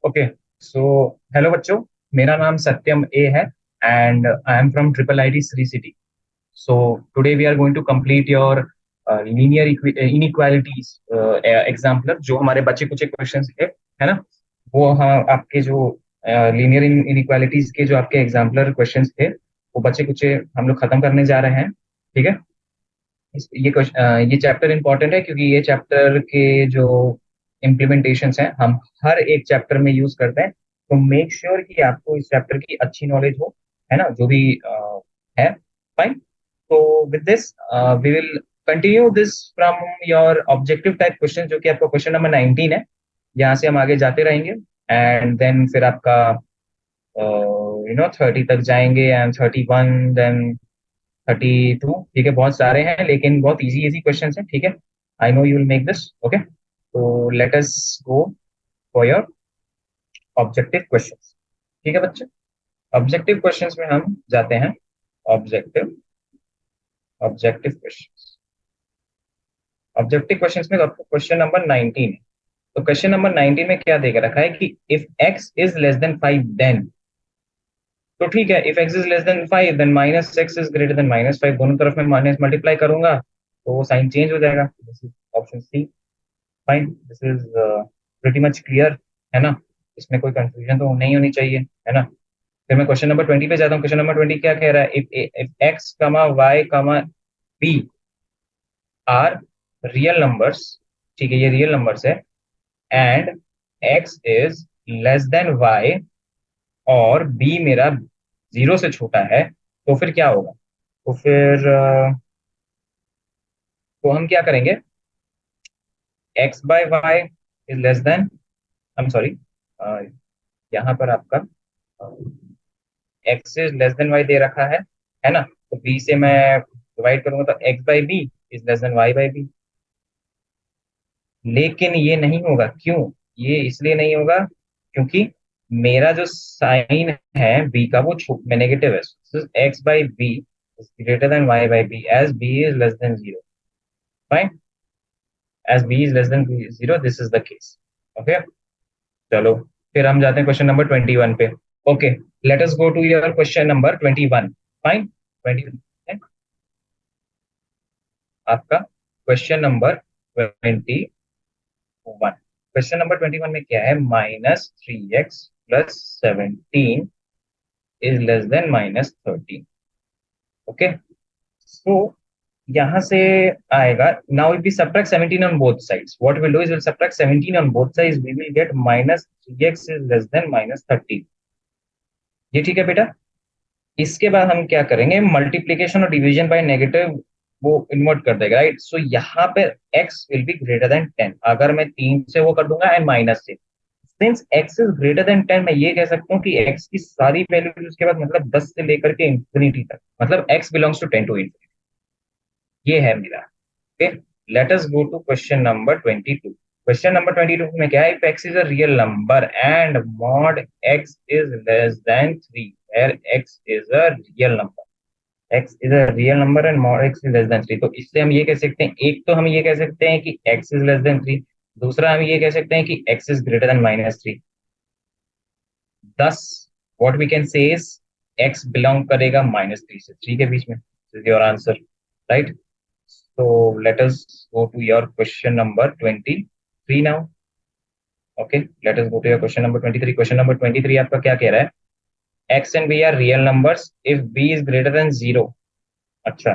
Okay, so hello बच्चों। मेरा नाम सत्यम ए है and I am from triple IT Sri City. So today we are going to complete your linear inequalities exemplar, जो हमारे बचे कुछ क्वेश्चंस थे, है ना। वो हाँ, आपके जो लीनियर इनइक्वालिटीज के जो आपके एग्जाम्पलर क्वेश्चंस थे, वो बचे कुछ हम लोग खत्म करने जा रहे हैं। ठीक है। ये चैप्टर इंपॉर्टेंट है क्योंकि ये चैप्टर के जो इम्प्लीमेंटेशंस हैं हम हर एक चैप्टर में यूज करते हैं। तो मेक श्योर कि आपको इस चैप्टर की अच्छी नॉलेज हो, है ना, जो भी है। फाइन। तो with this we will continue this from your objective type question, जो कि आपका क्वेश्चन नंबर 19 है। यहाँ से हम आगे जाते रहेंगे एंड देन फिर आपका 30 तक जाएंगे एंड 31, देन 32। ठीक है, बहुत सारे हैं लेकिन बहुत इजी इजी क्वेश्चन हैं। ठीक है, I know you will make this. Okay, तो let us go for your objective questions. ठीक है बच्चे, ऑब्जेक्टिव क्वेश्चंस में हम जाते हैं। Objective objective questions objective questions में आपको क्वेश्चन नंबर 19 है। तो क्वेश्चन नंबर 19 में क्या देकर रखा है कि if x is less than 5 then. तो ठीक है, if x is less than 5 then minus x is greater than -5। दोनों तरफ में माइनस मल्टीप्लाई करूंगा तो वो साइन चेंज हो जाएगा। This is option C. Fine, this is pretty much clear, है ना। इसमें कोई कंफ्यूजन तो नहीं होनी चाहिए, है ना। फिर मैं क्वेश्चन नंबर 20 पे जाता हूँ। क्वेश्चन नंबर 20 क्या कह रहा है? If x comma y comma b are real numbers, ठीक है, ये रियल नंबर्स है, and x is less than y और बी मेरा 0 से छोटा है, तो फिर क्या होगा? तो फिर तो हम क्या करेंगे? X by y is less than, I am sorry, यहाँ पर आपका x is less than y दे रखा है ना। तो बी से मैं डिवाइड करूंगा तो x by b is less than y by b. लेकिन ये नहीं होगा, क्यों? ये इसलिए नहीं होगा क्योंकि मेरा जो साइन है बी का वो नेगेटिव है। X by b is greater than y by b as b is less than 0। Fine, as b is less than 0, this is the case. Okay, चलो फिर हम जाते हैं क्वेश्चन नंबर 21 पे। Okay, let us go to your question number 21। Fine, 20 आपका question number 21। Question number 21 में क्या है? -3x + 17 is less than -13। Okay, so यहाँ से आएगा। Now if we subtract 17 on both sides, what will do is will subtract 17 on both sides, we will get -3x is less than -13। ये ठीक है बेटा। इसके बाद हम क्या करेंगे? मल्टीप्लीकेशन और डिवीजन बाय नेगेटिव वो इन्वर्ट कर देगा, राइट। सो यहाँ पे x will be greater than 10। अगर मैं 3 से वो कर दूंगा एंड माइनस से, since x is greater than 10, मैं ये कह सकता हूँ कि x की सारी वैल्यूज उसके बाद मतलब 10 से लेकर के इंफिनिटी तक, मतलब x belongs to 10 to infinity. ये है मेरा। Okay, let us go to question number 22। Question number 22 में क्या है? If x is a real number and mod x is less than 3, where x is a real number, x is a real number and mod x is less than 3। तो इससे हम ये कह सकते हैं, एक तो हम ये कह सकते हैं कि x इज लेस देन 3, दूसरा हम ये कह सकते हैं कि x is greater than -3। Thus what we can say is x belong करेगा -3 से 3 के बीच में। This is your answer, right. So let us go to your question number 23 now. Okay, let us go to your question number 23। Question number 23 आपका क्या कह रहा है? x and b are real numbers if b is greater than 0। अच्छा,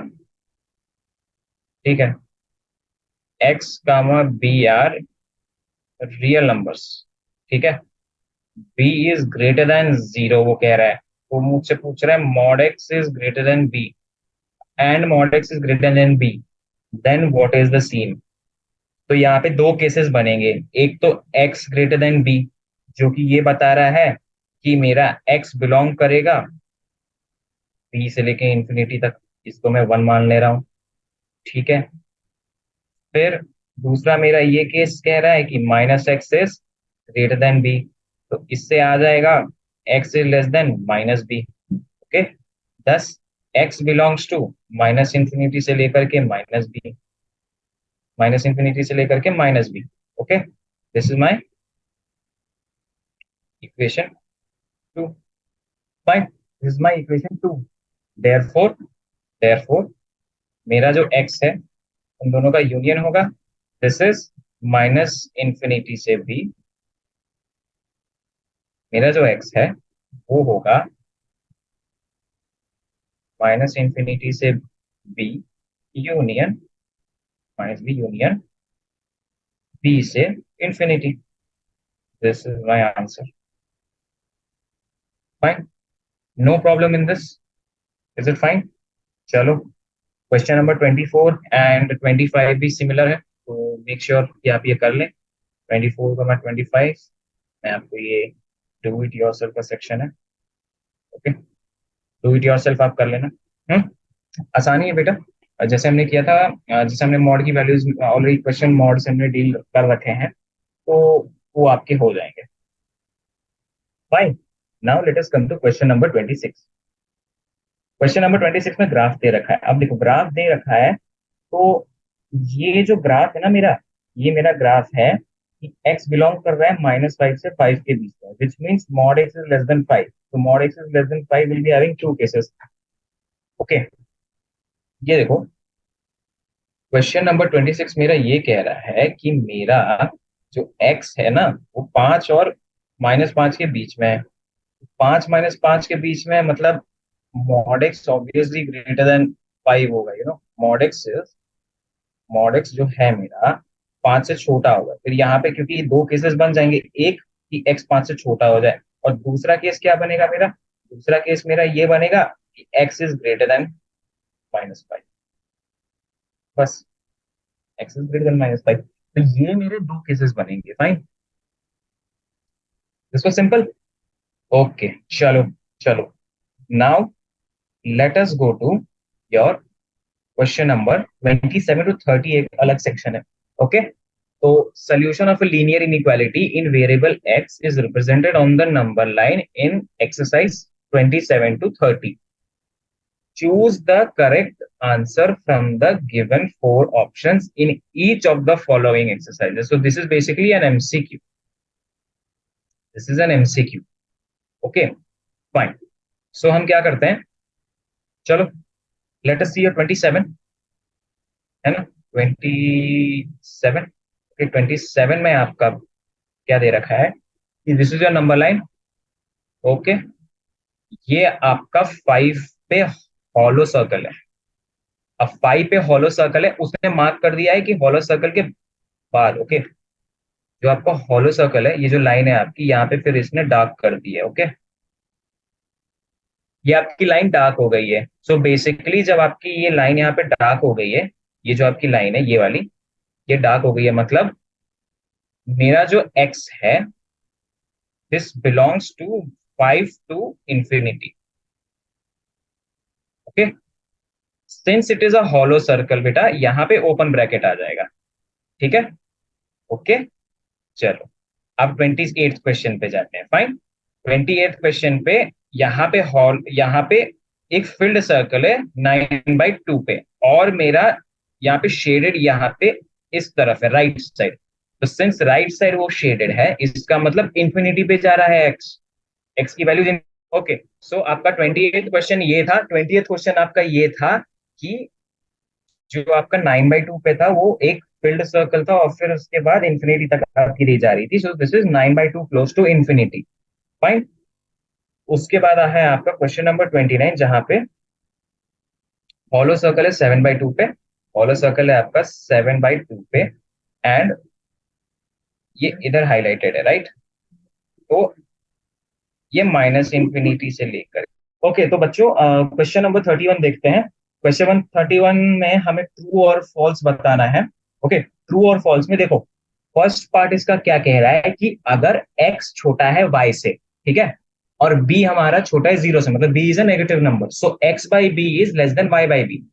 ठीक है, x comma b are real numbers, ठीक है। b इज ग्रेटर देन 0 वो कह रहा है। वो मुझसे पूछ रहा है mod x is greater than b and mod x is greater than b, then what is the scene? तो यहाँ पे दो केसेस बनेंगे। एक तो x ग्रेटर देन b, जो कि ये बता रहा है कि मेरा x बिलोंग करेगा b से लेके इंफिनिटी तक, इसको मैं 1 मान ले रहा हूँ, ठीक है। फिर दूसरा मेरा ये केस कह रहा है कि -x is greater than b, तो इससे आ जाएगा x is less than -b। Okay, thus x belongs to minus infinity से लेकर के -b, माइनस इंफिनिटी से लेकर के -b। Okay, this is my equation 2, fine, this is my equation 2। Therefore मेरा जो x है उन दोनों का यूनियन होगा, दिस इज माइनस इंफिनिटी से b, मेरा जो x है वो होगा माइनस इंफिनिटी से b union minus b union b से infinity. This is my answer, fine, no problem in this, is it fine? चलो, क्वेश्चन नंबर 24 एंड 25 भी सिमिलर है, तो मेक श्योर कि आप ये कर लें। 24 का 25 मैं आपको ये डू इट योरसेल्फ का सेक्शन है, ओके, डू इट योरसेल्फ आप कर लेना। आसानी है बेटा, जैसे हमने किया था, जैसे हमने मॉड की वैल्यूज ऑलरेडी क्वेश्चन मॉड से हमने डील कर रखे हैं, तो वो आपके हो जाएंगे, fine. Now let us come to question number 26। Question number 26 में ग्राफ दे रखा है। अब देखो, ग्राफ दे रखा है, तो ये जो ग्राफ है ना मेरा, ये मेरा ग्राफ है कि x बिलोंग कर रहा है -5 से 5 के बीच में, which means mod x is less than 5, तो mod x is less than 5 will be having two cases, okay. ये देखो, क्वेश्चन नंबर 26 मेरा ये कह रहा है कि मेरा जो x है ना वो 5 और -5 के बीच में है। 5 -5 के बीच में मतलब mod x obviously greater than 5 होगा, यू नो, मॉड एक्स जो है मेरा 5 से छोटा होगा। फिर यहाँ पे क्योंकि दो केसेस बन जाएंगे, एक कि x 5 से छोटा हो जाए, और दूसरा केस क्या बनेगा मेरा, दूसरा केस मेरा ये बनेगा कि x इज ग्रेटर देन -5, बस, x इज ग्रेटर देन -5। तो ये मेरे दो केसेस बनेंगे, fine, this was simple, okay. चलो चलो, now let us go to your question number 27 to 30, एक अलग सेक्शन है, ओके। तो solution of a linear inequality in variable x is represented on the number line in exercise 27 to 30. Choose the correct answer from the given four options in each of the following exercises. So this is basically an MCQ. This is an MCQ. Okay, fine. So हम क्या करते हैं, चलो, let us see your 27, है ना, 27, okay, 27 में आपका क्या दे रखा है कि this is your number line, okay. ये आपका 5 पे हॉलो सर्कल है। अब 5 पे हॉलो सर्कल है, उसने मार्क कर दिया है कि हॉलो सर्कल के बाद, ओके, जो आपका हॉलो सर्कल है, ये जो लाइन है आपकी यहाँ पे, फिर इसने डार्क कर दी है, ओके, ये आपकी लाइन डार्क हो गई है। सो बेसिकली जब आपकी ये लाइन यहाँ पे डार्क हो गई है, ये जो आपकी लाइन है ये वाली, ये डार्क हो गई है, मतलब मेरा जो एक्स है this belongs to 5 to infinity, okay. Since it is a hollow circle बेटा, यहाँ पे ओपन ब्रैकेट आ जाएगा, ठीक है, ओके। चलो, अब 28th क्वेश्चन पे जाते हैं, फाइन। 28th क्वेश्चन पे यहाँ पे एक फिल्ड सर्कल है 9/2 पे, और मेरा यहाँ पे शेडेड यहाँ पे इस तरफ है, राइट साइड। तो सिंस राइट साइड वो शेडेड है, इसका मतलब इंफिनिटी पे जा रहा है एक्स, एक्स की वैल्यू, ओके। सो आपका 28th क्वेश्चन ये था, 20th क्वेश्चन आपका ये था कि जो आपका 9/2 पे था वो एक फील्ड सर्कल था, और फिर उसके बाद इंफिनिटी तक आपकी ली जा रही थी, so this is 9/2 close to infinity, fine. उसके बाद है आपका क्वेश्चन नंबर 29, जहां पे हॉलो सर्कल है 7/2 पे, हॉलो सर्कल है आपका 7/2 पे, एंड ये इधर हाईलाइटेड है, राइट। तो ये माइनस इंफिनिटी से लेकर, ओके। तो बच्चों, क्वेश्चन नंबर 31 देखते हैं। क्वेश्चन 31 में हमें ट्रू और फॉल्स बताना है, ओके। ट्रू और फॉल्स में देखो, फर्स्ट पार्ट इसका क्या कह रहा है कि अगर x छोटा है y से, ठीक है, और b हमारा छोटा है 0 से, मतलब b is a negative number, so x by b is less than y by b.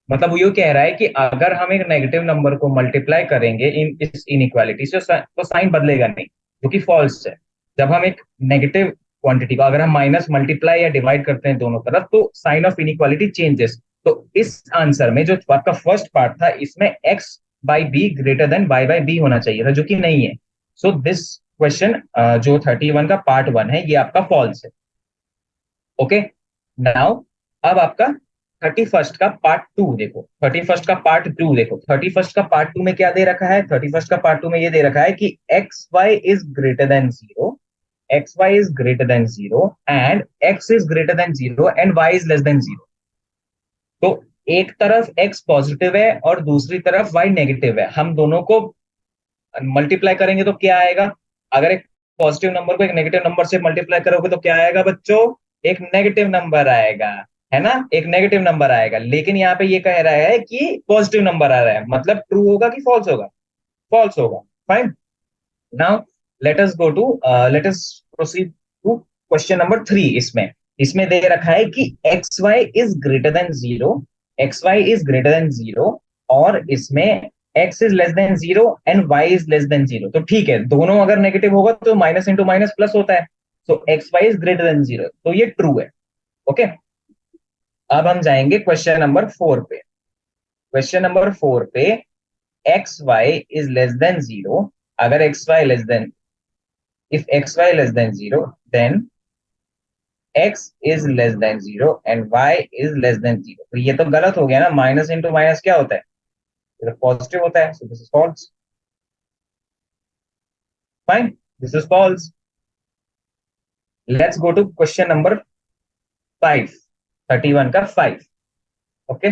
मतलब वो ये कह रहा है कि अगर हम एक नेगेटिव नंबर को मल्टीप्लाई करेंगे इन इस इनइक्वालिटी से, तो साइन बदलेगा नहीं, जो कि फॉल्स है। जब हम एक नेगेटिव क्वांटिटी को अगर हम माइनस मल्टीप्लाई या डिवाइड करते हैं दोनों तरफ, तो साइन ऑफ इनइक्वालिटी चेंजेस। तो इस आंसर में जो आपका फर्स्ट पार्ट था, इसमें x by b greater than y by b होना चाहिए था, जो कि नहीं है। सो दिस क्वेश्चन जो 31 का पार्ट 1 है ये आपका फॉल्स है। ओके, नाउ अब आपका 31 का पार्ट 2 देखो, 31 का पार्ट 2 देखो। 31 का पार्ट 2 में क्या दे रखा है? 31 का पार्ट 2 में ये दे रखा है कि x Y is greater than zero, x Y is greater than zero and x is greater than zero and y is less than zero. तो एक तरफ एक्स पॉजिटिव है और दूसरी तरफ वाई नेगेटिव है, हम दोनों को मल्टीप्लाई करेंगे तो क्या आएगा? अगर एक पॉजिटिव नंबर को एक नेगेटिव नंबर से मल्टीप्लाई करोगे तो क्या आएगा बच्चों? एक नेगेटिव नंबर आएगा, है ना? एक नेगेटिव नंबर आएगा। लेकिन यहाँ पे ये कह रहा है कि पॉजिटिव नंबर आ रहा है, मतलब ट्रू होगा कि फॉल्स होगा? फॉल्स होगा। Fine. Now let us proceed to question number 3। इसमें दे रखा है कि x Y is greater than zero, x Y is greater than zero, और इसमें x is less than zero and y is less than zero. तो ठीक है, दोनों अगर नेगेटिव होगा तो माइनस इंटू माइनस प्लस होता है। तो x Y is greater than zero, तो ये ट्रू है। ओके, अब हम जाएंगे क्वेश्चन नंबर 4 पे। क्वेश्चन नंबर 4 पे x Y is less than zero, अगर X Y less than, if xy less than 0 then x is less than 0 and y is less than 0। तो ये तो गलत हो गया ना, माइनस इंटू माइनस क्या होता है? ये तो पॉजिटिव होता है, so this is false. Fine, this is false. Let's go to question number 5। 31 का 5। ओके,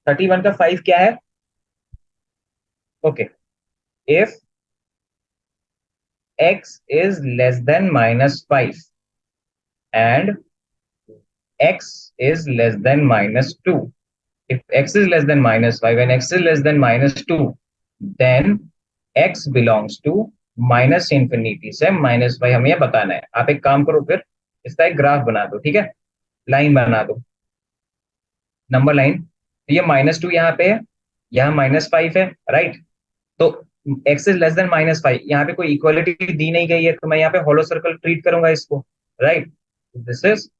31 का 5 क्या है? Okay, if x is less than minus 5 and x is less than minus 2, if x is less than minus 5 and x is less than minus 2, then x belongs to minus infinity से minus Y, हमें यह बताना है। आप एक काम करो, फिर इसका एक ग्राफ बना दो, ठीक है? लाइन बना दो, नंबर लाइन। तो ये -2 यहाँ पे है, यहाँ -5 है, राइट? तो x इज लेस देन -5, यहाँ पे कोई इक्वालिटी दी नहीं गई है, तो मैं यहाँ पे होलो सर्कल ट्रीट करूंगा इसको, राइट? दिस इज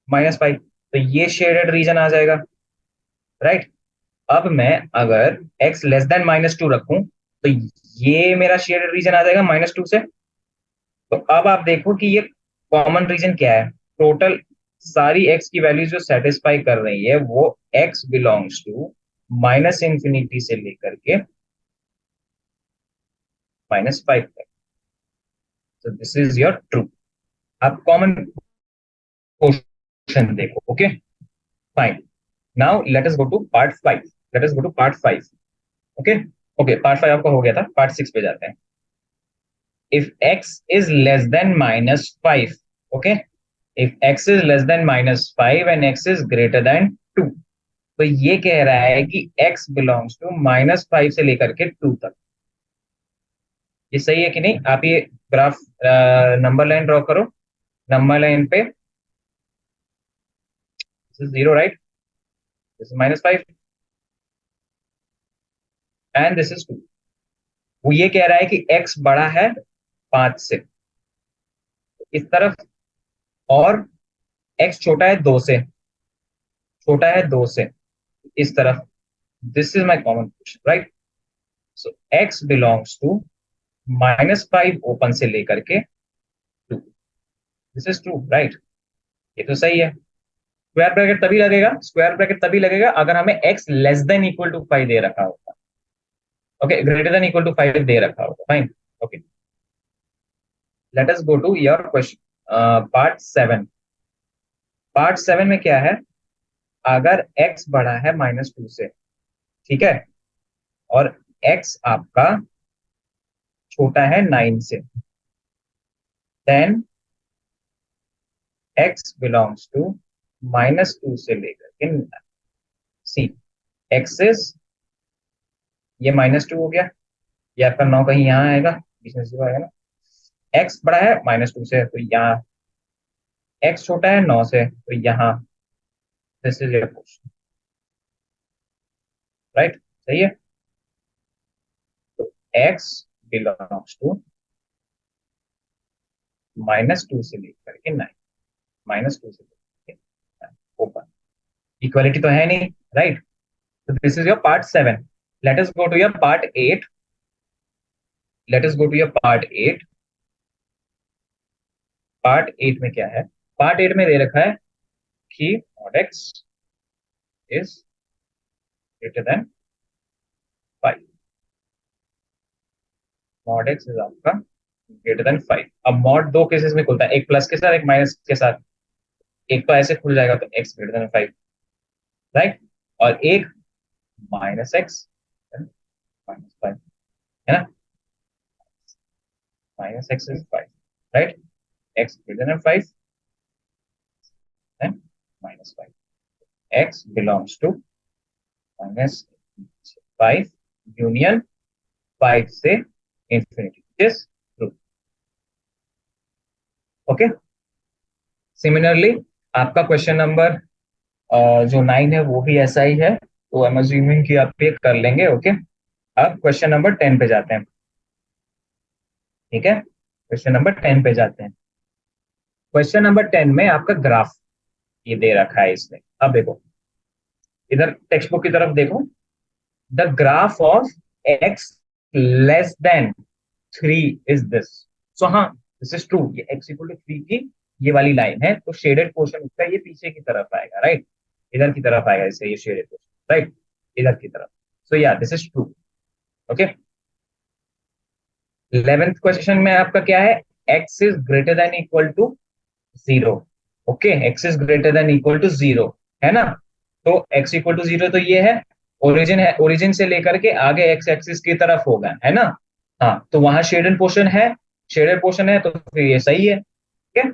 -5, तो ये शेडेड रीजन आ जाएगा, राइट? अब मैं अगर x लेस देन -2 रखूं तो ये मेरा शेडेड रीजन आ जाएगा -2 से। तो अब आप देखो कि ये कॉमन रीजन क्या है। टोटल सारी x की वैल्यू जो सेटिस्फाई कर रही है वो x belongs to minus infinity से लेकर के -5 तक। तो दिस इज योर ट्रू। आप कॉमन क्वेश्चन देखो। Okay, fine. Now let us go to part 5। Let us go to part 5। Okay, okay, part 5 आपका हो गया था, पार्ट 6 पे जाते हैं। if x is less than -5, okay, if x is less than -5 and x is greater than 2, तो ये कह रहा है कि x बिलोंग्स टू -5 से लेकर के 2 तक। ये सही है कि नहीं? आप ये ग्राफ नंबर लाइन ड्रॉ करो। नंबर लाइन पे this is 0, right? This is -5 and this is 2। वो ये कह रहा है कि x बड़ा है 5 से इस तरफ, और x छोटा है 2 से, छोटा है 2 से इस तरफ। This is my common question, right? So x belongs to -5 open से लेकर के 2। This is true, right? ये तो सही है। स्क्वायर ब्रैकेट तभी लगेगा, स्क्वायर ब्रैकेट तभी लगेगा अगर हमें x less than equal to 5 दे रखा होगा। Okay, greater than equal to 5 दे रखा होगा। Fine. Okay, let us go to your question part 7। Part 7 में क्या है? अगर x बड़ा है -2 से, ठीक है, और x आपका छोटा है 9 से, देन x बिलोंग्स टू -2 से लेकर के सी एक्सेस, ये -2 हो गया, ये आपका 9 कहीं यहाँ आएगा, बीच में 0 आएगा ना। x बड़ा है -2 से, तो यहाँ x छोटा है 9 से, तो यहाँ this is your question, right? सही है। तो x बिलोंग्स टू -2 से लेकर के 9, -2 से लेकर के 9 ओपन। इक्वालिटी तो है नहीं, राइट? तो this is your part 7। Let us go to your part 8। Let us go to your part 8। Part 8 में क्या है? पार्ट 8 में दे रखा है कि mod x is greater than 5। mod x is आपका ग्रेटर देन 5। अब मॉड दो केसेस में खुलता है, एक प्लस के साथ एक माइनस के साथ। एक तो ऐसे खुल जाएगा तो x ग्रेटर देन 5, राइट, और एक माइनस एक्स माइनस 5, है ना, minus x is 5, right, x greater than 5 and minus 5, x belongs to minus 5 union 5 से infinity, this true. Okay, similarly आपका क्वेश्चन नंबर जो 9 है वो भी ऐसा ही है, तो आई एम अज्यूमिंग कि आप ये कर लेंगे। ओके, अब क्वेश्चन नंबर 10 पे जाते हैं। ठीक है, क्वेश्चन नंबर 10 पे जाते हैं। क्वेश्चन नंबर 10 में आपका ग्राफ ये दे रखा है इसमें। अब देखो, इधर टेक्स्ट बुक की तरफ देखो, the graph of X less than 3 is this. So हाँ, दिस इज ट्रू, ये x इक्वल टू 3 की ये वाली लाइन है, तो शेडेड पोर्शन उसका ये पीछे की तरफ आएगा, राइट, इधर की तरफ आएगा, इससे ये शेडेड पोर्शन, राइट, इधर की तरफ। सो या this is true. Okay, 11th question में आपका क्या है? x is greater than equal to 0। Okay, x is greater than equal to 0, है ना, तो x इक्वल टू 0 तो ये है, ओरिजिन है, ओरिजिन से लेकर के आगे x एक्सिस की तरफ होगा, है ना। हाँ, तो वहां शेडेड पोर्शन है, शेडेड पोर्शन है, तो फिर ये सही है। ठीक है,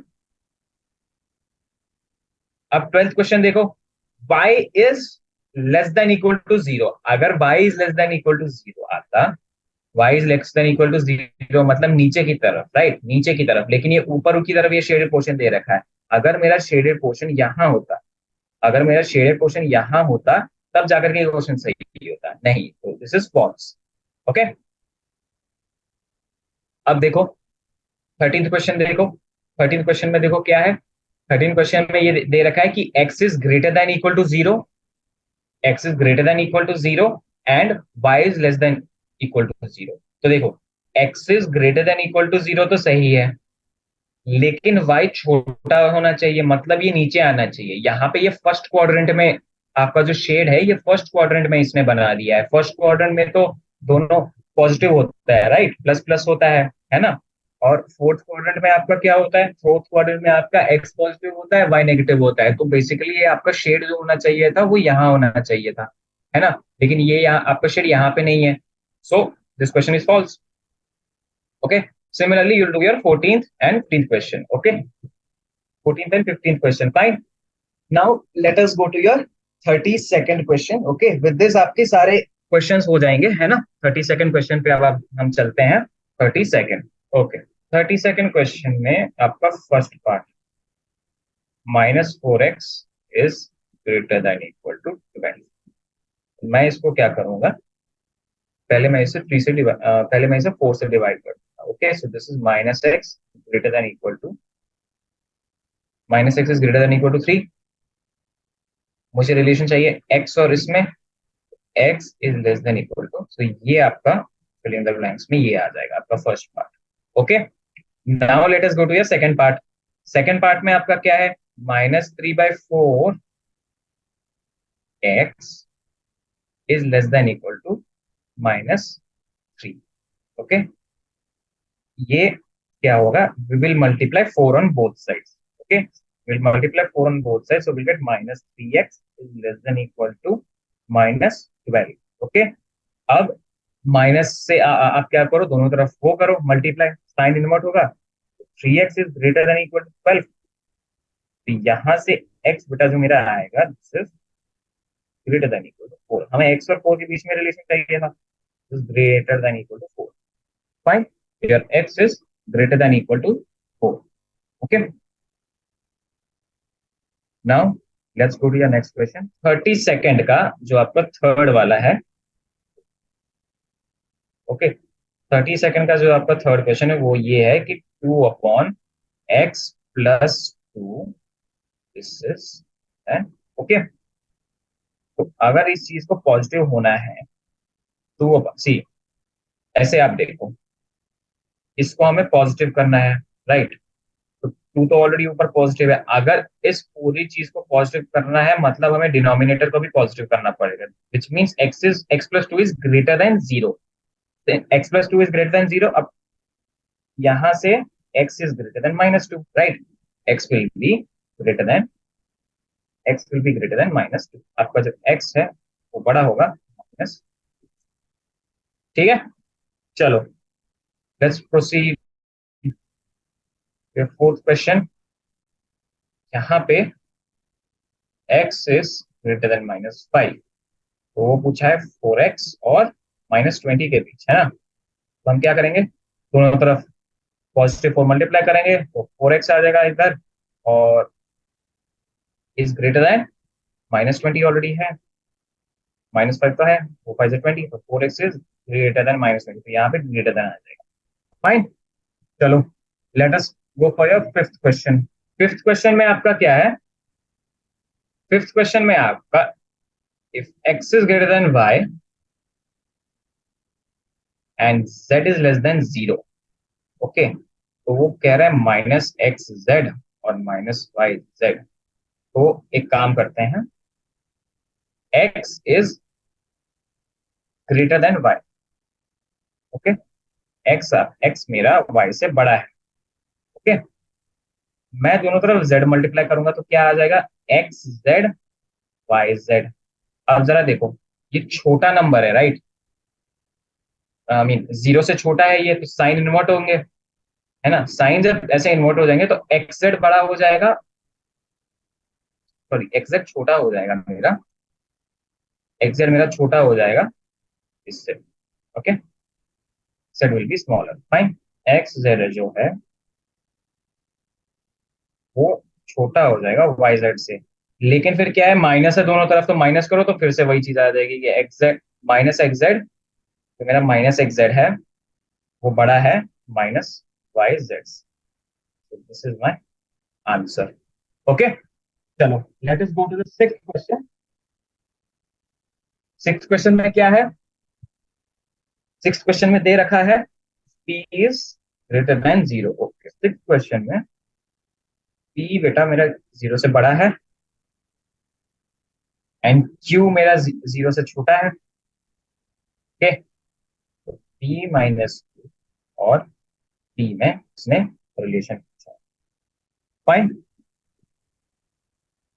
अब 12th क्वेश्चन देखो, y is less than equal to 0। अगर y is less than equal to 0 आता, y is less than equal to 0 मतलब नीचे की तरफ, राइट, नीचे की तरफ, लेकिन ये ऊपर की तरफ ये शेडेड पोर्शन दे रखा है। अगर मेरा शेडेड पोर्शन यहाँ होता, अगर मेरा शेडेड पोर्शन यहाँ होता, तब जाकर के क्वेश्चन सही होता, नहीं तो दिस इज फॉल्स। ओके, अब देखो 13th क्वेश्चन देखो, 13th क्वेश्चन में देखो क्या है। 13th क्वेश्चन में ये दे रखा है कि x is greater than equal to 0, x is greater than equal to 0 and y is less than equal to 0। तो देखो, x is greater than equal to 0 तो सही है, लेकिन y छोटा होना चाहिए, मतलब ये नीचे आना चाहिए। यहाँ पे ये फर्स्ट क्वाड्रेंट में आपका जो शेड है, ये फर्स्ट क्वाड्रेंट में इसने बना दिया है। फर्स्ट क्वाड्रेंट में तो दोनों पॉजिटिव होता है, राइट, प्लस प्लस होता है ना। और फोर्थ क्वाड्रेंट में आपका क्या होता है? फोर्थ क्वाड्रेंट में आपका एक्स पॉजिटिव होता है, वाई नेगेटिव होता है। तो बेसिकली ये आपका शेड जो होना चाहिए था वो यहाँ होना चाहिए था, है ना, लेकिन ये यहाँ आपका शेड यहाँ पे नहीं है। So this question is false. Okay, similarly you'll do your 14th and 15th question. Okay, 14th and 15th question, fine. Now let us go to your 32nd question. Okay, with this आपके सारे questions हो जाएंगे, है ना। 32nd question पे अब हम चलते हैं। 32nd, ओके, 32nd question में आपका first part, -4x is greater than equal to 12। मैं इसको क्या करूंगा, पहले मैं इसे 3 से पहले मैं इसे 4 से डिवाइड करूंगा। Okay, so this is -x greater than equal to, -x is greater than equal to 3। मुझे रिलेशन चाहिए x और इसमें, x is less than equal to, तो ये आपका फिल इन द ब्लैंक्स में ये आ जाएगा आपका first part. Okay, now let us go to your second part. Second part में आपका क्या है? -3/4 x is less than equal to -3। Okay, ये क्या होगा? We will multiply 4 on both sides. Okay, we'll multiply 4 on both sides, so we'll get -3x is less than equal to -12। Okay, अब minus से आप क्या करो, दोनों तरफ वो करो मल्टीप्लाई, साइन इनवर्ट होगा, 3x is greater than equal to 12। तो यहाँ से x बेटा जो मेरा आएगा, this is greater than equal to 4। हमें x और 4 के बीच में रिलेशन चाहिए था, this is greater than equal to 4। Fine, here x is greater than equal to 4। Okay, now let's go to your next question. 32nd का जो आपका थर्ड वाला है। ओके, 32nd का जो आपका थर्ड क्वेश्चन है वो ये है कि 2/x+2 दिस इज, ओके, तो अगर इस चीज को पॉजिटिव होना है तो सी, ऐसे आप देखो, इसको हमें पॉजिटिव करना है, राइट। तो 2 तो ऑलरेडी ऊपर पॉजिटिव है, अगर इस पूरी चीज को पॉजिटिव करना है मतलब हमें डिनोमिनेटर को भी पॉजिटिव करना पड़ेगा, which means x plus two is greater than zero. x plus two is greater than zero. अब यहां से x is greater than minus two, right. x will be greater than minus two. आपका जो x है वो बड़ा होगा minus. ठीक है, चलो लेट्स प्रोसीड। फोर्थ क्वेश्चन, यहाँ पे x is greater than minus five, तो वो पूछा है 4x और माइनस 20 के बीच, है ना। तो हम क्या करेंगे, दोनों तरफ पॉजिटिव 4 मल्टीप्लाई करेंगे तो 4x आ जाएगा इधर, और is greater than minus 20 already है, माइनस फाइव तो है, वो 5 से 20, तो 4x is greater than minus 20, तो यहाँ पे ग्रेटर देन आ जाएगा। फाइन, चलो let us go for your fifth question. Fifth question में आपका क्या है, फिफ्थ क्वेश्चन में आपका if x is greater than y and z is less than zero, okay, तो वो कह रहा है माइनस एक्स जेड और माइनस वाई जेड। तो एक काम करते हैं, x is greater than y, okay, x मेरा y से बड़ा है, ओके। मैं दोनों तरफ z मल्टीप्लाई करूंगा तो क्या आ जाएगा, एक्स जेड वाई जेड। अब जरा देखो, ये छोटा नंबर है, राइट, आई मीन जीरो से छोटा है ये, तो साइन इन्वर्ट होंगे, है ना। साइन जब ऐसे इन्वर्ट हो जाएंगे तो एक्स जेड बड़ा हो जाएगा, सॉरी एक्स जेड छोटा हो जाएगा मेरा, एक्स जेड मेरा छोटा हो जाएगा इससे, okay, Z will be smaller, fine. X Z जो है वो छोटा हो जाएगा वाई जेड से, लेकिन फिर क्या है, माइनस है दोनों तरफ, तो माइनस करो तो फिर से वही चीज आ जाएगी कि X Z minus X Z, तो मेरा माइनस एक्स जेड है वो बड़ा है minus Y Z. This is my answer, okay. चलो let us go to the sixth question. Sixth question में क्या है, सिक्स्थ क्वेश्चन में दे रखा है p is greater than zero, okay. Sixth question में p बेटा मेरा जीरो से बड़ा है एंड q मेरा जीरो से छोटा है, ओके। तो p माइनस और p में उसने रिलेशन पूछा है, fine.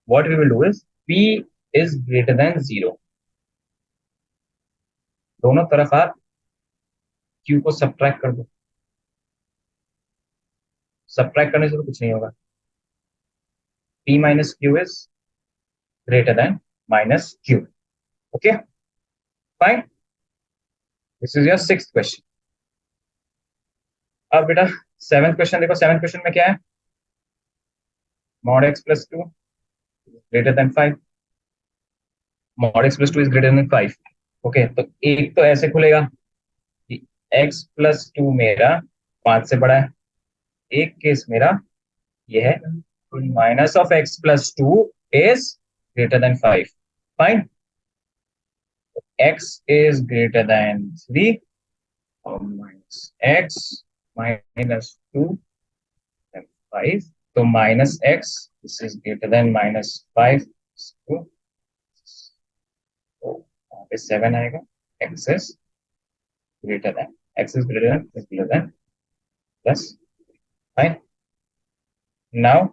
What we will do is p is greater than zero, दोनों तरफ आप q को सब्ट्रैक्ट कर दो, सब्ट्रैक्ट करने से तो कुछ नहीं होगा, p minus Q is greater than minus Q, okay, fine. This is your sixth question. अब बेटा सेवेंथ क्वेश्चन देखो, सेवेंथ क्वेश्चन में क्या है, mod x plus to greater than five, mod x plus two is greater than five, okay. तो एक तो ऐसे खुलेगा कि एक्स प्लस टू मेरा पांच से बड़ा है, एक केस मेरा ये है minus of X plus two is greater than five, fine. X is greater than three और minus X minus two and five, तो minus X this is greater than minus five, तो यहाँ पे सेवन आएगा, X is greater than plus, fine. Now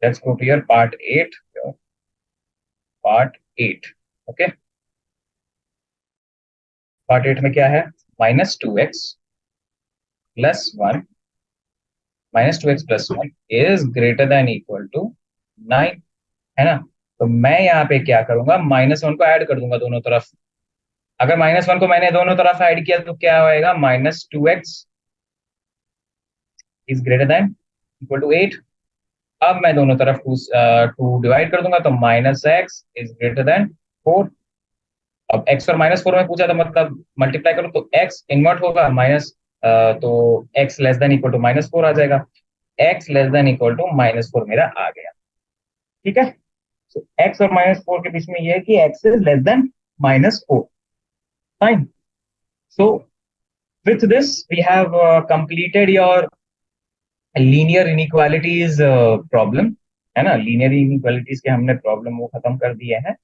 let's go to your part eight, part eight, okay. Part eight में क्या है, minus two X plus one, minus two X plus one is greater than equal to nine, है ना। तो मैं यहाँ पे क्या करूंगा, माइनस वन को ऐड कर दूंगा दोनों तरफ। अगर माइनस वन को मैंने दोनों तरफ ऐड किया तो क्या होएगा, minus two X is greater than equal to eight. अब मैं दोनों तरफ टू डिवाइड कर दूंगा तो minus x is greater than four. अब एक्स और माइनस फोर में पूछा था, मतलब मल्टीप्लाई करूं तो एक्स इन्वर्ट होगा माइनस, तो X less than equal to minus four आ जाएगा, X less than equal to minus four मेरा आ गया, ठीक है। तो एक्स और माइनस फोर के बीच में ये है कि x is less then minus four, fine. So With this, we have completed your linear inequalities problem, है ना। लीनियर इनइक्वालिटीज के हमने प्रॉब्लम वो खत्म कर दिए हैं।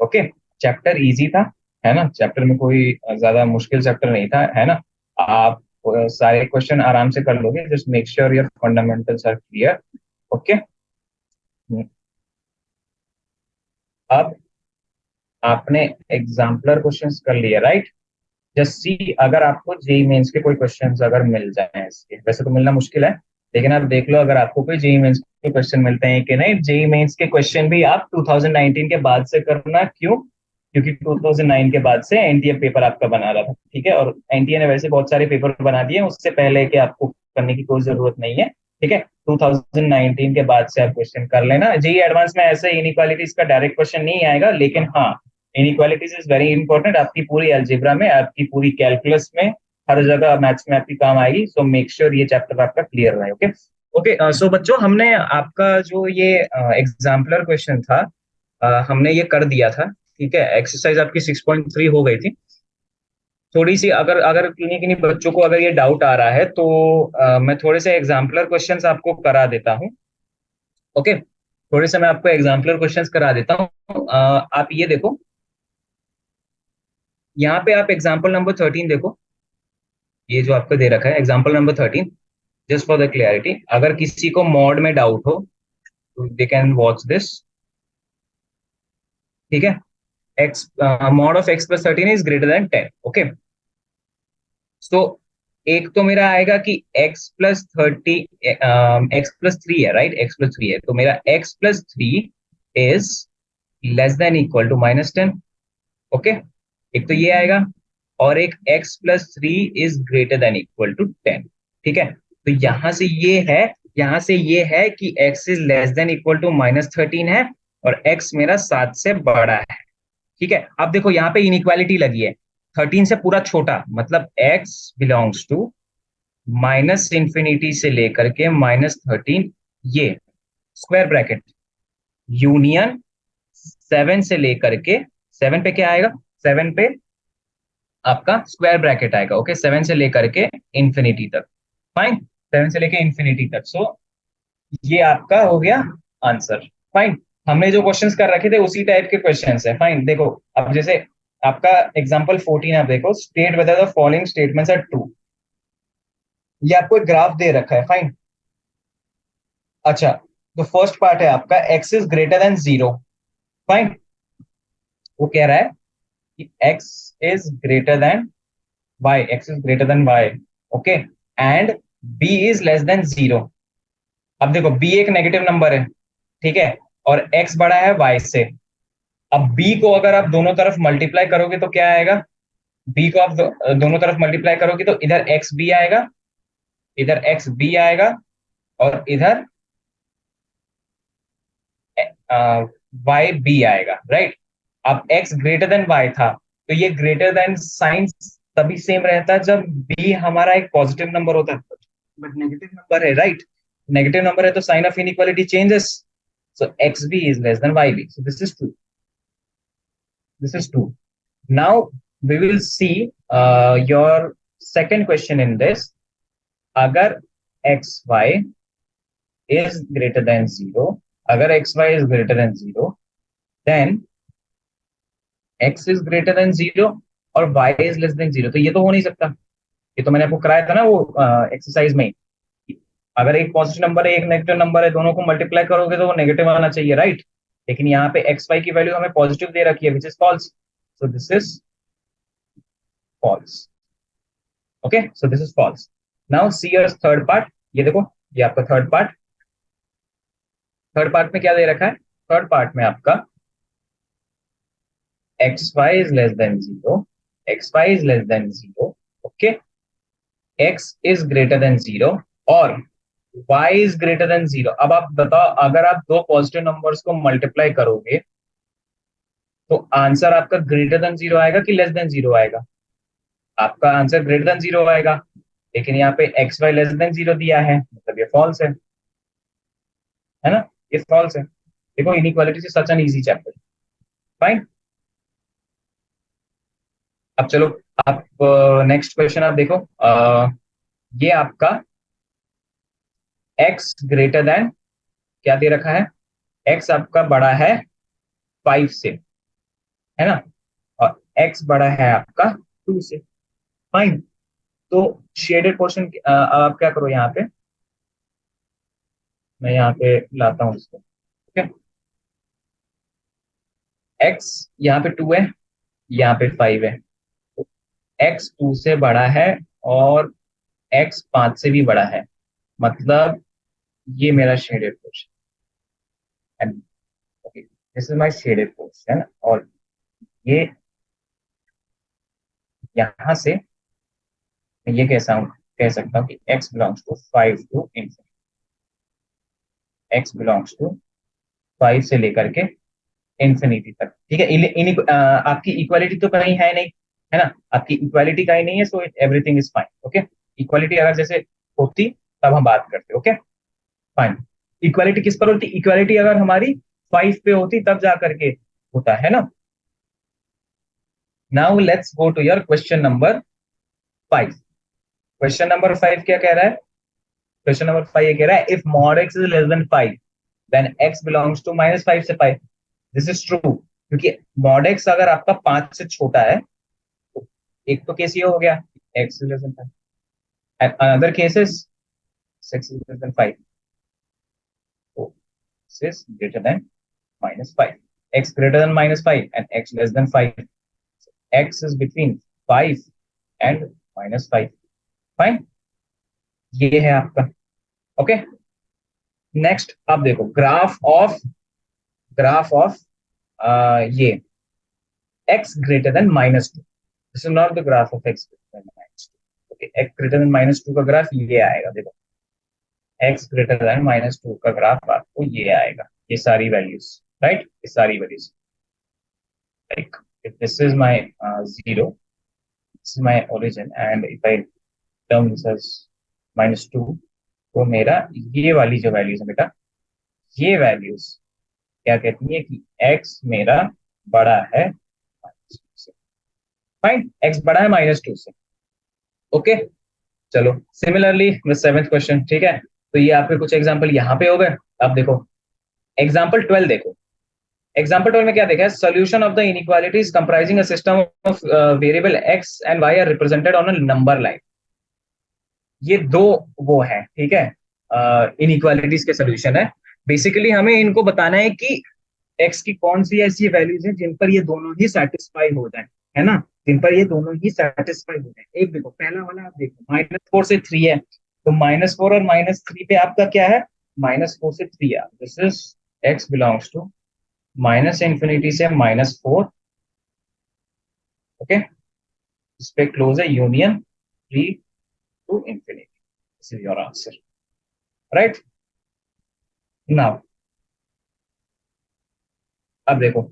ओके, चैप्टर इजी था, है ना। चैप्टर में कोई ज्यादा मुश्किल चैप्टर नहीं था, है ना। आप सारे क्वेश्चन आराम से कर लोगे। Just make sure your fundamentals are clear. Okay, अब आपने एग्जाम्पलर क्वेश्चंस कर लिए, राइट। जस्ट सी, अगर आपको जेई मेंस के कोई क्वेश्चंस अगर मिल जाए इसके, वैसे तो मिलना मुश्किल है, लेकिन आप देख लो अगर आपको कोई जेई मेंस के क्वेश्चन मिलते हैं कि नहीं। जेई मेंस के क्वेश्चन भी आप 2019 के बाद से करना, क्यों? क्योंकि 2009 के बाद से एनटीए पेपर आपका बना रहा था, ठीक है। और एनटीए ने वैसे बहुत सारे पेपर बना दिए उससे पहले के, आपको करने की कोई जरूरत नहीं है, ठीक है। 2019 के बाद से आप क्वेश्चन कर लेना। जेई एडवांस में ऐसे इनइक्वालिटीज का डायरेक्ट क्वेश्चन नहीं आएगा, लेकिन हाँ, इनइक्वालिटीज इज वेरी इंपॉर्टेंट। आपकी पूरी अलजेब्रा में, आपकी पूरी कैलकुलस में, हर जगह मैथ्स में आपकी काम आएगी। सो मेक श्योर ये चैप्टर आपका क्लियर रहे। ओके ओके, सो बच्चों, हमने आपका जो ये एग्जाम्पलर क्वेश्चन था, हमने ये कर दिया था, ठीक है। एक्सरसाइज आपकी 6.3 हो गई थी। थोड़ी सी अगर अगर किन्हीं किन्हीं बच्चों को अगर ये डाउट आ रहा है तो मैं थोड़े से एग्जाम्पलर क्वेश्चंस आपको करा देता हूँ। ओके, थोड़े से मैं आपको एग्जाम्पलर क्वेश्चंस करा देता हूँ। आप ये देखो, यहाँ पे आप एग्जाम्पल नंबर 13 देखो। ये जो आपको दे रखा है example number 13, just for the clarity, अगर किसी को मॉड में डाउट हो तो दे कैन वॉच दिस, ठीक है। X, mod of X plus 13 is greater than 10। Okay, so एक तो मेरा आएगा कि x प्लस 3 है, राइट। x प्लस 3 है, तो मेरा x plus 3 is less than equal to -10। Okay, एक तो ये आएगा, और एक x plus 3 is greater than equal to 10, ठीक है। तो यहां से ये है, यहां से ये है कि x is less than equal to -13 है, और x मेरा 7 से बड़ा है, ठीक है। अब देखो यहाँ पे इनइक्वालिटी लगी है, 13 से पूरा छोटा, मतलब x बिलोंग्स टू -इंफिनिटी से लेकर के -13, ये स्क्वायर ब्रैकेट, यूनियन 7 से लेकर के, 7 पे क्या आएगा, 7 पे आपका स्क्वायर ब्रैकेट आएगा। ओके, 7 से लेकर के इंफिनिटी तक, फाइन। 7 से लेकर इंफिनिटी तक, सो ये आपका हो गया आंसर, फाइन। हमने जो क्वेश्चंस कर रखे थे उसी टाइप के क्वेश्चंस है, फाइन। देखो, अब जैसे आपका एग्जांपल 14 आप देखो, state whether the following statements are true. ये आपको एक ग्राफ दे रखा है, फाइन। अच्छा, तो फर्स्ट पार्ट है आपका x is greater than 0, fine. वो कह रहा है कि x is greater than y, x is greater than y, okay, and b is less than 0। अब देखो, बी एक नेगेटिव नंबर है, ठीक है, और एक्स बड़ा है वाई से। अब बी को अगर आप दोनों तरफ मल्टीप्लाई करोगे तो क्या आएगा? बी को आप दोनों तरफ मल्टीप्लाई करोगे तो इधर एक्स बी आएगा, इधर एक्स बी आएगा, और इधर वाई बी आएगा, राइट। अब एक्स ग्रेटर देन वाई था, तो ये ग्रेटर देन साइन तभी सेम रहता है जब बी हमारा एक पॉजिटिव नंबर होता है, बट नेगेटिव नंबर है, राइट। नेगेटिव नंबर है तो sign of inequality changes, so xb is less than yb, so this is true, this is true. Now we will see your second question in this. अगर xy is greater than 0, अगर xy is greater than 0, then x is greater than 0 और y is less than 0, तो ये तो हो नहीं सकता। ये तो मैंने आपको कराया था ना वो एक्सरसाइज में। अगर एक पॉजिटिव नंबर है एक नेगेटिव नंबर है, दोनों को मल्टीप्लाई करोगे तो वो नेगेटिव आना चाहिए, राइट। लेकिन यहाँ पे एक्स वाई की वैल्यू हमें पॉजिटिव दे रखी है, which is false, so this is false. Okay, so this is false. Now see your third part, ये देखो, ये आपका थर्ड पार्ट। थर्ड पार्ट में क्या दे रखा है? थर्ड पार्ट में आपका x Y is less than 0, x Y is less than 0, okay, x is greater than 0, और y इज ग्रेटर देन 0। अब आप बताओ, अगर आप दो पॉजिटिव नंबर्स को मल्टीप्लाई करोगे तो आंसर आपका ग्रेटर देन 0 आएगा कि लेस देन 0 आएगा? आपका आंसर ग्रेटर देन 0 आएगा, लेकिन यहाँ पे एक्स वाई लेस देन 0 दिया है, मतलब ये फॉल्स है ना, ये फॉल्स है। देखो, इनइक्वालिटी से such an easy chapter, fine. अब चलो, आप नेक्स्ट क्वेश्चन आप देखो। ये आपका x ग्रेटर देन क्या दे रखा है, x आपका बड़ा है 5 से, है ना, और x बड़ा है आपका 2 से। फाइन। तो शेडेड पोर्शन आप क्या करो यहाँ पे, मैं यहाँ पे लाता हूँ इसको, ठीक है। x यहाँ पे 2 है, यहाँ पे 5 है, तो x 2 से बड़ा है और x 5 से भी बड़ा है, मतलब ये मेरा shaded portion and okay, this is my shaded portion. और ये यहाँ से मैं ये कैसा हूँ, कह सकता हूँ कि x belongs to 5 to infinity, x belongs to 5 से लेकर के इंफिनिटी तक, ठीक है। आपकी इक्वालिटी तो कहीं है नहीं, है ना, आपकी इक्वालिटी कहीं नहीं है, so everything is fine. Okay, equality अगर जैसे होती तब हम बात करते, ओके फाइन। इक्वालिटी किस पर होती, इक्वालिटी अगर हमारी 5 पे होती तब जा करके होता है ना। Now let's go to your question number 5। Question number 5 क्या कह रहा है, क्वेश्चन नंबर 5 ये कह रहा है if mod x is less than 5 then x belongs to -5 से 5। दिस इज ट्रू, क्योंकि मॉड x अगर आपका 5 से छोटा है तो एक तो केस ये हो गया, x is less than 5, and another case is 6 is less than 5, so this is greater than -5, x greater than -5 and x less than 5, x is between 5 and -5। Fine, ये है आपका। ओके, नेक्स्ट आप देखो graph of ये x greater than -2। This is not the graph of x greater than -2। Okay, x greater than -2 का graph ये आएगा, देखो x greater than -2 का ग्राफ आपको ये आएगा, ये सारी वैल्यूज, राइट, ये सारी values, like if this is my 0, this is my origin and if I term this as -2, तो मेरा ये वाली जो वैल्यूज है बेटा, ये वैल्यूज क्या कहती है कि x मेरा बड़ा है -2 से। फाइन, x बड़ा है -2 से। ओके, चलो सिमिलरली विद 7th क्वेश्चन, ठीक है। तो ये आपके कुछ एग्जांपल यहाँ पे हो गए। अब देखो एग्जांपल 12 देखो। एग्जांपल 12 में क्या देखा है, solution of the inequalities comprising a system of variable x and y are represented on a number line. ये दो वो है, ठीक है, इनइक्वालिटीज के सोल्यूशन है। बेसिकली हमें इनको बताना है कि x की कौन सी ऐसी वैल्यूज हैं जिन पर ये दोनों ही सेटिस्फाई हो जाए, है ना, जिन पर ये दोनों ही सेटिस्फाई हो जाए। एक देखो पहला वाला, आप देखो -4 से 3 है, तो -4 और -3 पे आपका क्या है, -4 से 3 है, this is x belongs to -minus infinity से -4। ओके, इस पे क्लोज है union 3 to infinity, this is your answer, right. Now अब देखो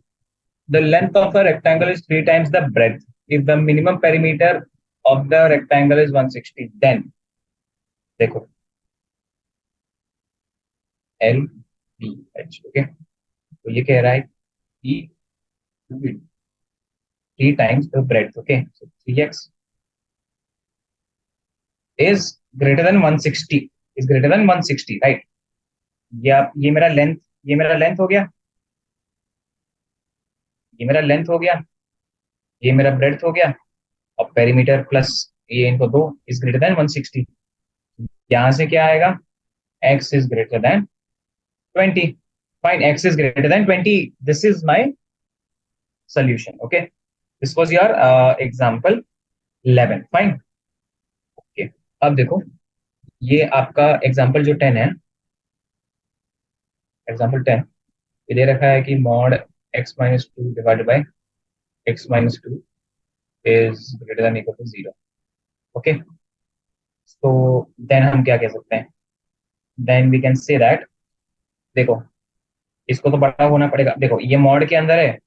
the length of a rectangle is 3 times the breadth if the minimum perimeter of the rectangle is 160, then देखो L B H, okay, तो ये कह रहा है कि 3 times the breadth, okay, so 3x is greater than 160, is greater than 160, right। ये मेरा length, ये मेरा लेंथ हो गया, ये मेरा लेंथ हो गया, ये मेरा ब्रेड्थ हो गया, और पेरीमीटर प्लस ये इनको दो इज ग्रेटर देन 160। यहां से क्या आएगा, x is greater then 20। Fine, x is greater than 20, this is my solution, okay, this was your example 11। Fine, okay, अब देखो ये आपका एग्जाम्पल जो 10 है, एग्जाम्पल 10 ये दे रखा है कि mod x-2 divided by x-2 is greater than equal to 0। Okay, तो देन हम क्या कह सकते हैं, then we can say that, देखो इसको तो बड़ा होना पड़ेगा, देखो ये मॉड के अंदर है,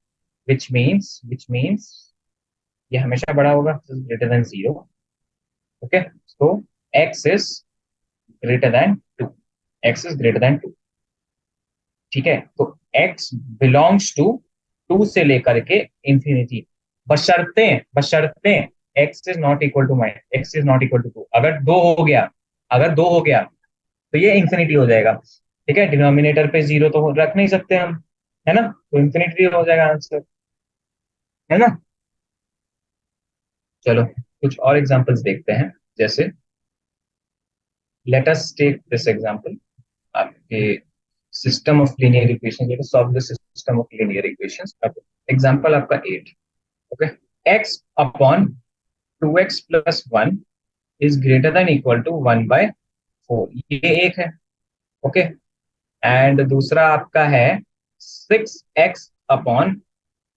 विच मीन्स ये हमेशा बड़ा होगा, greater than 0। Okay, so x is greater then 2, x is greater then 2, ठीक है। तो x बिलोंग्स टू 2 से लेकर के इंफिनिटी, बशर्ते x is not equal to minus x is not equal to 2। अगर 2 हो गया तो ये इंफिनिटी हो जाएगा। ठीक है, डिनोमिनेटर पे 0 तो रख नहीं सकते हम, है ना, तो इंफिनिटी हो जाएगा आंसर, है ना। चलो कुछ और एग्जांपल्स देखते हैं। जैसे let us take this example, आपके system of linear equation, let us solve the system of linear equations. Example आपका 8। Okay, x upon 2x plus 1 is greater than equal to 1/4, ये एक है। ओके, एंड दूसरा आपका है 6x upon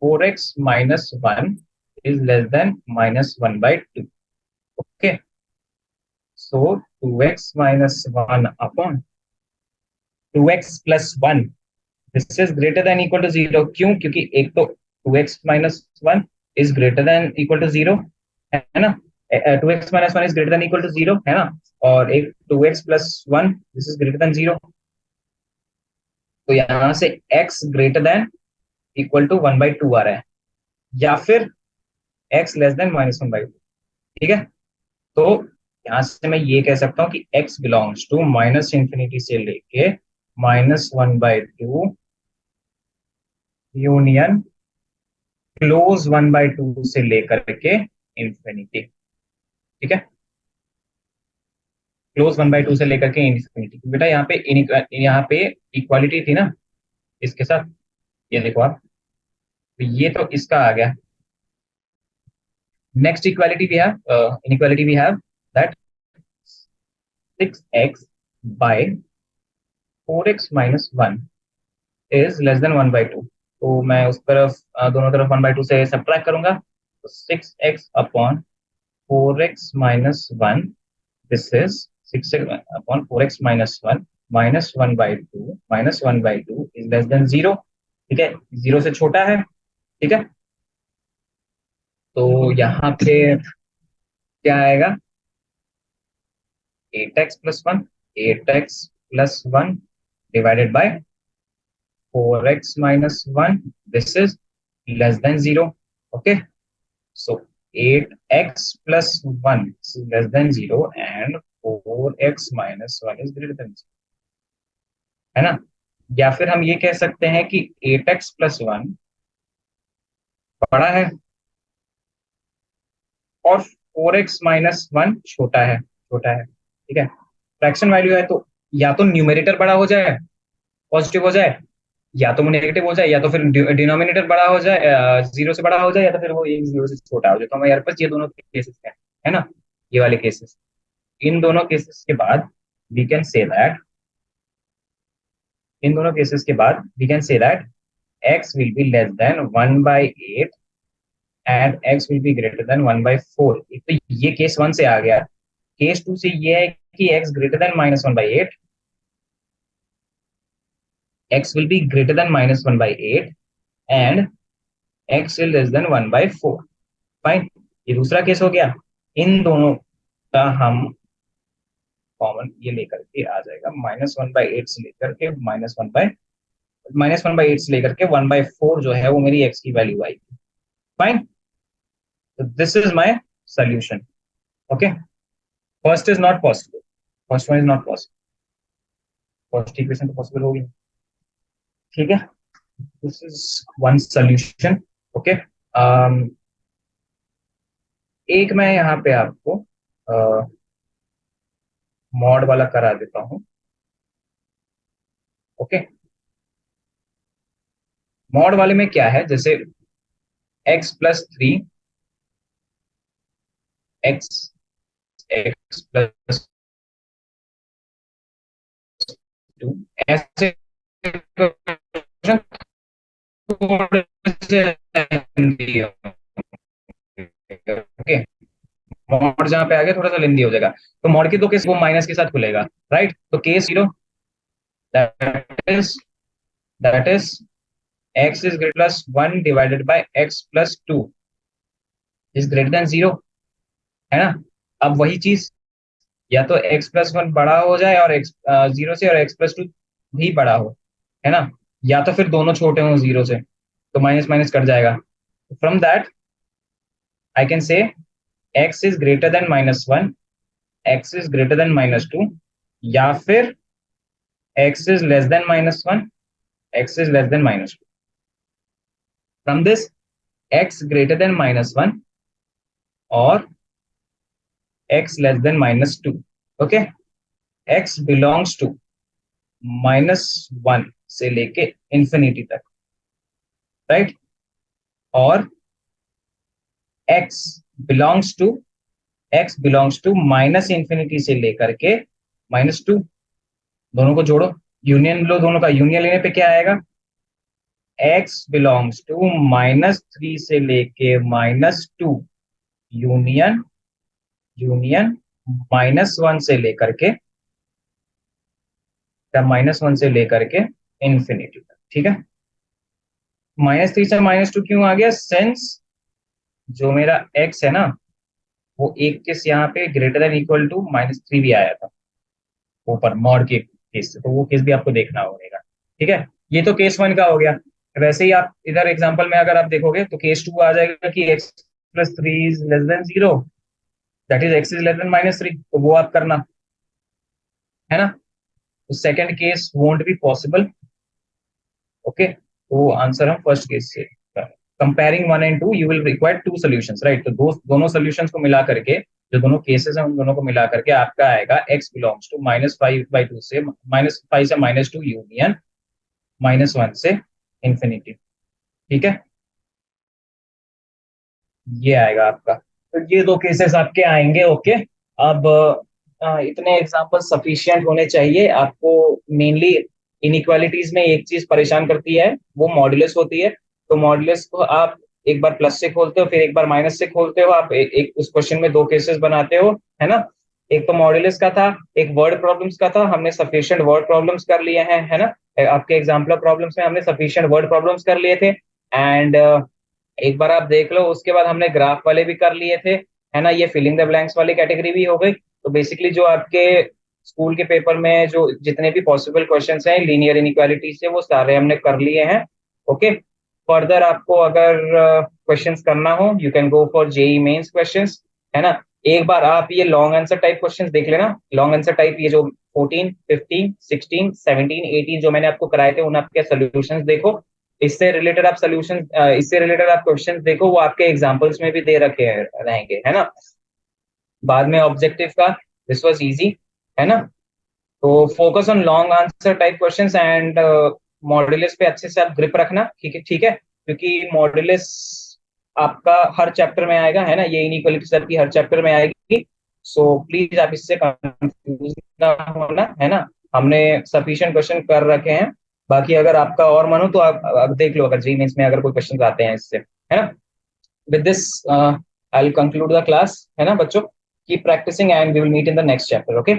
4x minus 1 is less than -1/2। Okay, so 2x minus 1 upon 2x plus 1, this is greater than equal to 0। क्यों? क्योंकि एक तो 2x minus 1 is greater than equal to 0, है ना। 2x minus 1 is greater than equal to 0, है ना। और एक 2x plus 1, this is greater than 0। तो यहां से x greater than equal to 1/2 आ रहा है, या फिर x लेस देन -1/2। ठीक है, तो यहां से मैं ये कह सकता हूं कि x belongs to minus infinity से लेके -1/2 यूनियन क्लोज 1/2 से लेकर के इंफिनिटी। ठीक है, क्लोज 1/2 से लेकर के इंफिनिटी। बेटा यहाँ पे इक्वालिटी थी ना इसके साथ, ये देखो आप, तो ये तो इसका आ गया। Next equality we have, inequality we have that 6x by 4x minus 1 is less than 1/2। तो मैं उस तरफ दोनों तरफ 1/2 से सब्ट्रैक्ट करूंगा, तो 6x upon 4x minus 1, this is 6x upon 4x minus 1 -1/2 is less than 0। ठीक है, 0 से छोटा है। ठीक है, तो यहाँ पे क्या आएगा, 8x plus 1, 8x plus 1 divided by 4x minus 1, this is less than 0। Okay, so 8x plus 1 is less than 0 and 4x minus 1 is greater than 0, है ना। या फिर हम ये कह सकते हैं कि 8x plus 1 बड़ा है और 4x minus 1 छोटा है। ठीक है, फ्रैक्शन वैल्यू है तो या तो न्यूमरेटर बड़ा हो जाए, पॉजिटिव हो जाए, या तो वो नेगेटिव हो जाए, या तो फिर डिनोमिनेटर बड़ा हो जाए, 0 से बड़ा हो जाए, या तो फिर वो 1 0 से छोटा हो जाए। तो हमारे पास ये दोनों केसेस है ना, ये वाले केसेस। इन दोनों केसेस के बाद वी कैन से दैट इन दोनों केसेस के बाद we can say that x will be less than 1/8 and x will be greater than 1/4। तो ये केस 1 से आ गया। केस 2 से ये है कि x greater than -1/8, x will be greater than -1/8 and x is less than 1/4। Fine, ये दूसरा केस हो गया। इन दोनों का हम कॉमन ये लेकर के आ जाएगा, -1/8 से लेकर के -1/8 से लेकर के 1/4 जो है वो मेरी x की वैल्यू आएगी। फाइन, तो this is my solution. Okay, first is not possible, first one is not possible, first equation तो पॉसिबल होगी। ठीक है, this is one solution. Okay, एक मैं यहाँ पे आपको मॉड वाला करा देता हूँ। ओके, मॉड वाले में क्या है, जैसे x+3, x x+2 ऐसे ओके। मॉड जहां पे आ गया थोड़ा सा लेंदी हो जाएगा, तो मॉड के दो केस वो माइनस के साथ खुलेगा, राइट। तो case 0 is that is x is greater plus 1 divided by x+2 is greater than 0, है ना। अब वही चीज, या तो x+1 बड़ा हो जाए और x 0 से, और x+2 भी बड़ा हो, है ना, या तो फिर दोनों छोटे हों 0 से, तो माइनस माइनस कट जाएगा। From that I can say x is greater then -1, x is greater then -2, या फिर x is less then -1, x is less than -2. From this, x greater than -1 or x less than -2. Okay, x belongs to -1 से लेके infinity तक, right, और x belongs to -infinity से लेकर के -2, दोनों को जोड़ो, यूनियन लो दोनों का, यूनियन लेने पे क्या आएगा, x belongs to -3 से लेके -2 यूनियन -1 से लेकर के इंफिनिटी तक, ठीक है। -3 से -2 क्यों आ गया, सिंस जो मेरा x है ना वो एक केस यहाँ पे ग्रेटर देन इक्वल टू -3 भी आया था ऊपर मॉड के केस से, तो वो केस भी आपको देखना होगा, ठीक है। ये तो केस 1 का हो गया। वैसे ही आप इधर एग्जांपल में अगर आप देखोगे तो केस 2 आ जाएगा कि x + 3 is less than 0, that is x is less than -3, तो वो आप करना है ना। तो second case won't be possible, okay. तो आंसर हम फर्स्ट केस से comparing 1 and 2 you will require 2 solutions, right. तो दोनों सॉल्यूशंस को मिला करके, जो दोनों केसेस हैं उन दोनों को मिला करके आपका आएगा x बिलोंग्स टू -5/2 से -5 से -2 यूनियन -1 से इंफिनिटी, ठीक है। ये आएगा आपका, तो ये दो केसेस आपके आएंगे, ओके। अब इतने एग्जांपल सफिशिएंट होने चाहिए आपको। मेनली इनइक्वालिटीज में एक चीज परेशान करती है, वो मॉड्यूलस होती है। तो मॉड्यूलस को आप एक बार प्लस से खोलते हो, फिर एक बार माइनस से खोलते हो, आप एक उस क्वेश्चन में दो केसेस बनाते हो, है ना। एक तो मॉड्यूलस का था, एक वर्ड प्रॉब्लम्स का था। हमने सफिशिएंट वर्ड प्रॉब्लम्स कर लिए हैं, है ना। आपके एग्जाम्पल प्रॉब्लम्स में हमने सफिशिएंट वर्ड प्रॉब्लम्स कर लिए थे। एंड एक बार आप देख लो, उसके बाद हमने ग्राफ वाले भी कर लिए थे, है ना। ये फिलिंग द ब्लैंक्स वाली कैटेगरी भी हो गई। तो बेसिकली जो आपके स्कूल के पेपर में जो जितने भी पॉसिबल क्वेश्चंस हैं लीनियर इनइक्वालिटी से, वो सारे हमने कर लिए हैं, ओके। फर्दर आपको अगर क्वेश्चंस करना हो, you can go for JEE Mains questions, है ना। एक बार आप ये लॉन्ग आंसर टाइप क्वेश्चंस देख लेना। लॉन्ग आंसर टाइप ये जो 14, 15, 16, 17, 18 जो मैंने आपको कराए थे, उन आपके सोल्यूशंस देखो। इससे रिलेटेड आप क्वेश्चंस देखो, वो आपके एग्जांपल्स में भी दे रखे हैं रहेंगे, है ना। बाद में ऑब्जेक्टिव का, दिस वाज इजी, है ना। तो focus on long answer type questions and modulus पे अच्छे से आप ग्रिप रखना, ठीक है, ठीक है। क्योंकि मॉड्यूलस आपका हर चैप्टर में आएगा, है ना। ये इनइक्वालिटीज आपकी हर चैप्टर में आएगी। सो प्लीज आप इससे कंफ्यूज ना होना, है ना। हमने सफिशिएंट क्वेश्चन कर रखे हैं। बाकी अगर आपका और मन हो तो आप देख लो, अगर जी मेंस में अगर कोई क्वेश्चन आते हैं इससे, है ना। with this I'll conclude the class, है ना बच्चों। keep practicing and we will meet in the next chapter, okay।